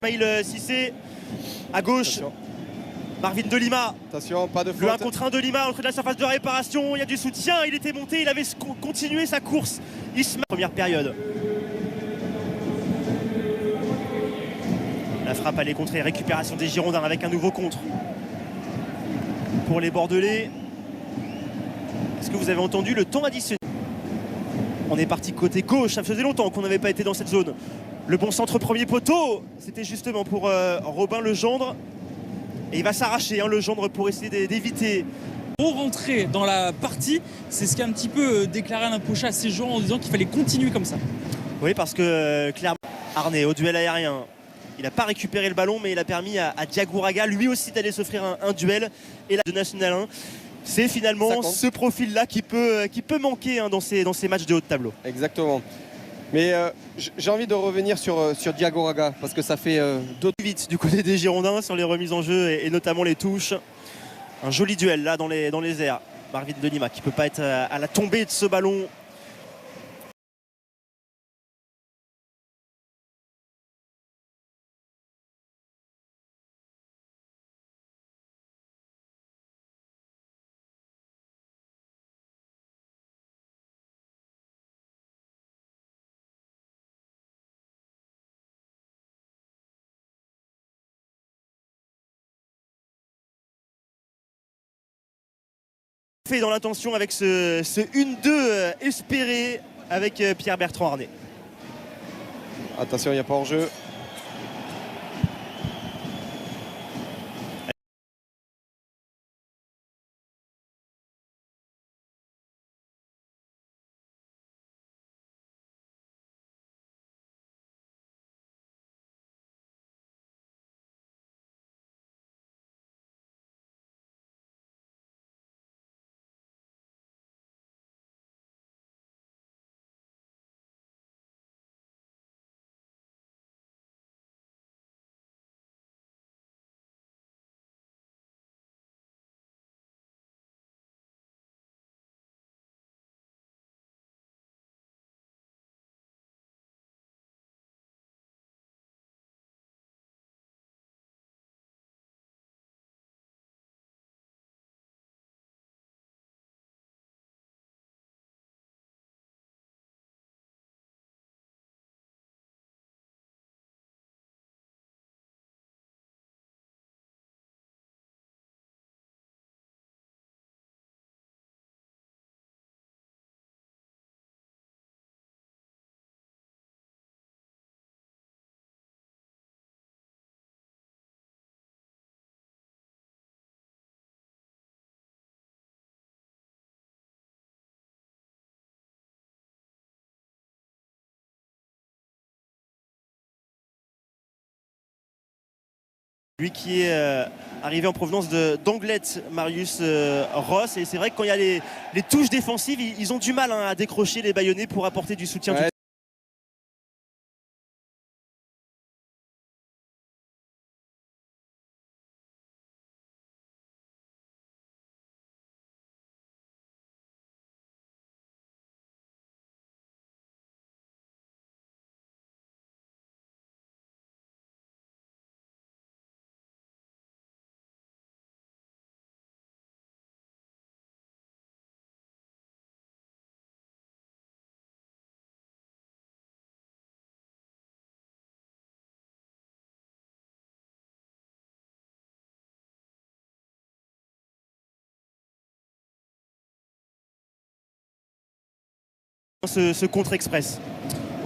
Ismail Cissé à gauche. Attention. Marvin de Lima. Attention, pas de faute. Le 1 contre 1 de Lima entre de la surface de réparation. Il y a du soutien. Il était monté. Il avait continué sa course. Ismail, première période. La frappe allait contrer. Récupération des Girondins avec un nouveau contre. Pour les Bordelais. Est-ce que vous avez entendu le temps additionnel? On est parti côté gauche. Ça faisait longtemps qu'on n'avait pas été dans cette zone. Le bon centre premier poteau. C'était justement pour Robin Legendre. Et il va s'arracher, hein, Legendre, pour essayer d'éviter. Pour rentrer dans la partie, c'est ce qui a un petit peu déclaré Alain Pochat à ses joueurs en disant qu'il fallait continuer comme ça. Oui, parce que clairement, Arnay au duel aérien, il n'a pas récupéré le ballon, mais il a permis à Diagouraga lui aussi d'aller s'offrir un duel. Et là, de National 1, c'est finalement ce profil-là qui peut manquer, hein, dans ces matchs de haut de tableau. Exactement. Mais j'ai envie de revenir sur Diagouraga parce que ça fait d'autres vite du côté des Girondins sur les remises en jeu et notamment les touches. Un joli duel là dans les airs. Marvin de Lima qui ne peut pas être à la tombée de ce ballon. Fait dans l'intention avec ce 1-2 espéré avec Pierre-Bertrand Arnay. Attention, il n'y a pas hors-jeu. Lui qui est arrivé en provenance d'Anglet, Marius Ross. Et c'est vrai que quand il y a les touches défensives, ils ont du mal, hein, à décrocher les Bayonnais pour apporter du soutien. Ouais. Ce contre-express.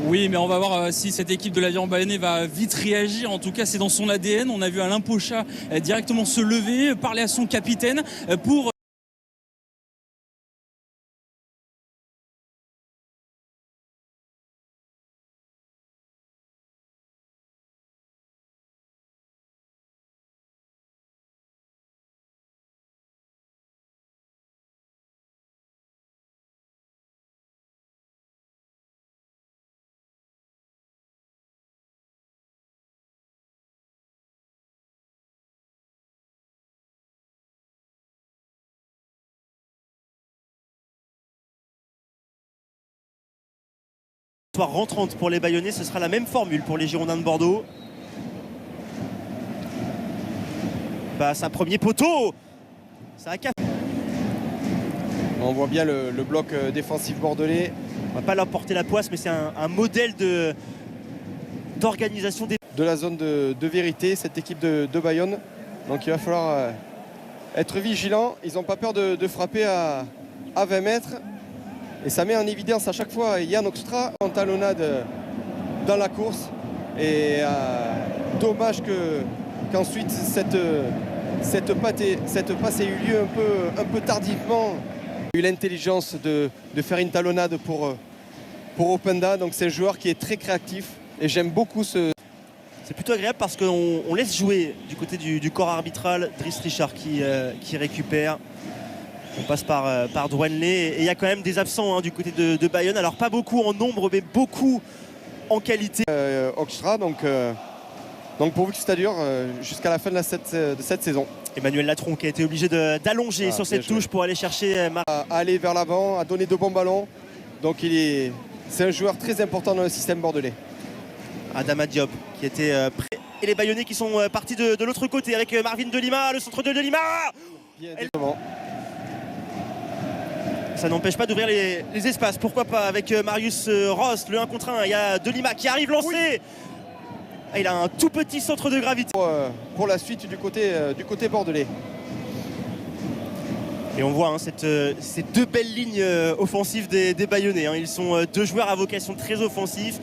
Oui, mais on va voir si cette équipe de l'Aviron Bayonnais va vite réagir. En tout cas, c'est dans son ADN. On a vu Alain Pochat directement se lever, parler à son capitaine pour... Rentrante pour les Bayonnais, ce sera la même formule pour les Girondins de Bordeaux. passe, un premier poteau. Ça a capté. On voit bien le bloc défensif bordelais. On va pas leur porter la poisse, mais c'est un modèle d'organisation des... De la zone de vérité, cette équipe de Bayonne. Donc il va falloir être vigilant. Ils n'ont pas peur de frapper à 20 mètres. Et ça met en évidence à chaque fois Yann Hoekstra en talonnade dans la course. Et dommage qu'ensuite cette passe ait eu lieu un peu tardivement. Il a eu l'intelligence de faire une talonnade pour Openda. Donc c'est un joueur qui est très créatif. Et j'aime beaucoup ce... C'est plutôt agréable parce qu'on laisse jouer du côté du corps arbitral Driss Richard qui récupère. On passe par Douanlé et il y a quand même des absents hein, du côté de Bayonne. Alors pas beaucoup en nombre mais beaucoup en qualité. Hoekstra, donc pourvu que ça dure jusqu'à la fin de cette saison. Emmanuel Latron qui a été obligé d'allonger sur cette touche pour aller chercher à aller vers l'avant, à donner de bons ballons. Donc c'est un joueur très important dans le système bordelais. Adama Diop qui était prêt. Et les Bayonnais qui sont partis de l'autre côté avec Marvin De Lima, le centre de Lima. Ça n'empêche pas d'ouvrir les espaces. Pourquoi pas avec Marius Ross, le 1 contre 1. Il y a De Lima qui arrive lancé. Oui. Ah, il a un tout petit centre de gravité. Pour la suite du côté bordelais. Et on voit hein, ces deux belles lignes offensives des Bayonnais. Hein. Ils sont deux joueurs à vocation très offensive.